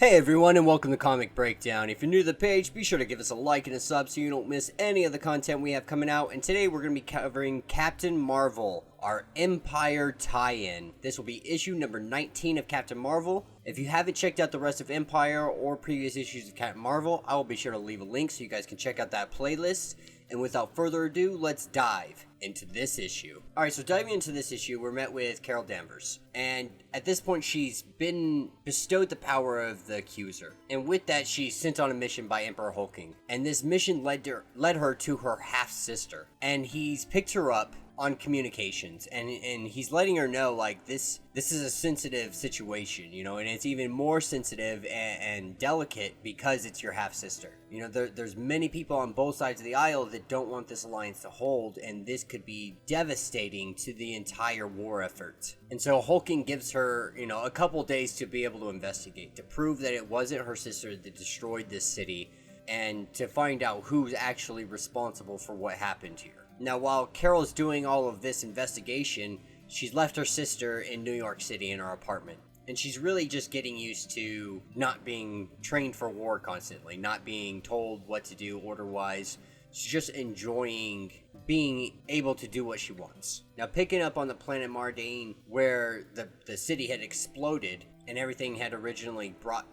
Hey everyone, and welcome to Comic Breakdown. If you're new to the page, be sure to give us a like and a sub so you don't miss any of the content we have coming out. And today we're going to be covering Captain Marvel, our Empyre tie-in. This will be issue number 19 of Captain Marvel. If you haven't checked out the rest of Empyre or previous issues of Captain Marvel, I will be sure to leave a link so you guys can check out that playlist. And without further ado, let's dive into this issue. Alright, so diving into this issue, we're met with Carol Danvers. And at this point, she's been bestowed the power of the Accuser. And with that, she's sent on a mission by Emperor Hulking. And this mission led her to her half-sister. And he's picked her up on communications, and he's letting her know, like, this is a sensitive situation, you know, and it's even more sensitive and delicate because it's your half-sister. You know, there's many people on both sides of the aisle that don't want this alliance to hold, and this could be devastating to the entire war effort. And so Hulking gives her, you know, a couple days to be able to investigate, to prove that it wasn't her sister that destroyed this city, and to find out who's actually responsible for what happened here. Now, while Carol's doing all of this investigation, she's left her sister in New York City in her apartment. And she's really just getting used to not being trained for war constantly, not being told what to do order-wise. She's just enjoying being able to do what she wants. Now, picking up on the planet Mardane, where the city had exploded and everything had originally brought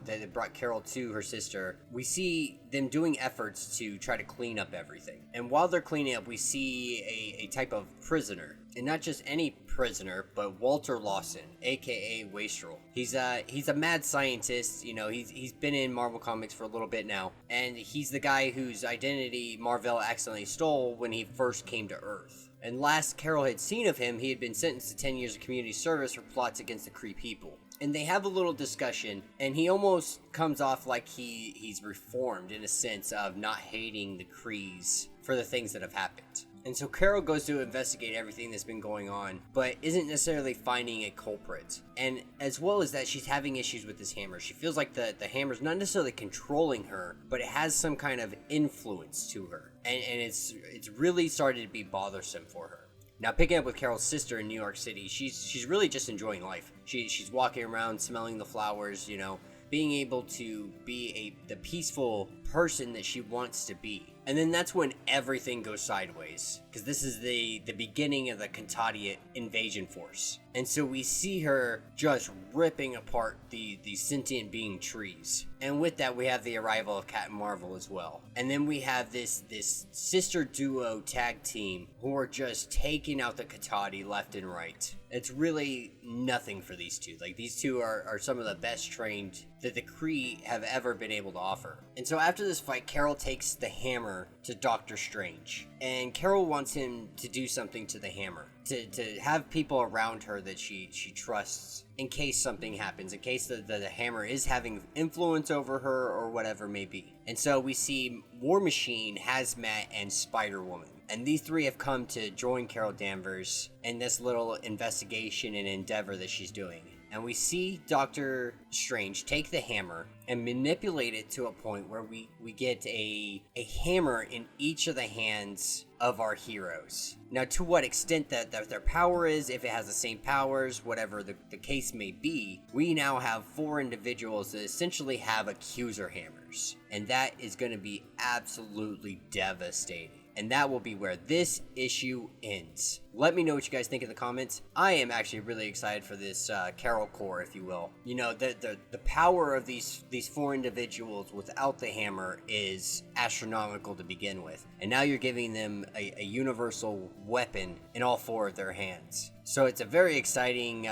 Carol to her sister, we see them doing efforts to try to clean up everything. And while they're cleaning up, we see a type of prisoner. And not just any prisoner, but Walter Lawson, aka Wastrel. He's a mad scientist. You know, he's been in Marvel Comics for a little bit now, and he's the guy whose identity Marvel accidentally stole when he first came to Earth. And last Carol had seen of him, he had been sentenced to 10 years of community service for plots against the Kree people. And they have a little discussion, and he almost comes off like he's reformed in a sense of not hating the Krees for the things that have happened. And so Carol goes to investigate everything that's been going on, but isn't necessarily finding a culprit. And as well as that, she's having issues with this hammer. She feels like the hammer's not necessarily controlling her, but it has some kind of influence to her. And it's really started to be bothersome for her. Now, picking up with Carol's sister in New York City, she's really just enjoying life. She's walking around, smelling the flowers, you know, being able to be the peaceful person that she wants to be. And then that's when everything goes sideways, because this is the beginning of the Cantati invasion force. And so we see her just ripping apart the sentient being trees. And with that, we have the arrival of Captain Marvel as well. And then we have this sister duo tag team who are just taking out the Cantati left and right. It's really nothing for these two. Like, these two are some of the best trained that the Kree have ever been able to offer. And so after this fight, Carol takes the hammer to Doctor Strange. And Carol wants him to do something to the hammer. To have people around her that she trusts in case something happens, in case the hammer is having influence over her or whatever may be. And so we see War Machine, Hazmat, and Spider-Woman. And these three have come to join Carol Danvers in this little investigation and endeavor that she's doing. And we see Doctor Strange take the hammer and manipulate it to a point where we get a hammer in each of the hands of our heroes. Now, to what extent that their power is, if it has the same powers, whatever the case may be, we now have 4 individuals that essentially have accuser hammers. And that is going to be absolutely devastating. And that will be where this issue ends. Let me know what you guys think in the comments. I am actually really excited for this Carol Corps, if you will. You know, the power of these 4 individuals without the hammer is astronomical to begin with. And now you're giving them a universal weapon in all 4 of their hands. So it's a very exciting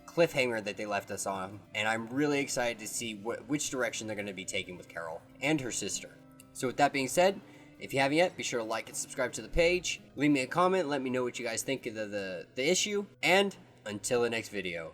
cliffhanger that they left us on. And I'm really excited to see which direction they're going to be taking with Carol and her sister. So with that being said, if you haven't yet, be sure to like and subscribe to the page. Leave me a comment, let me know what you guys think of the issue, and until the next video.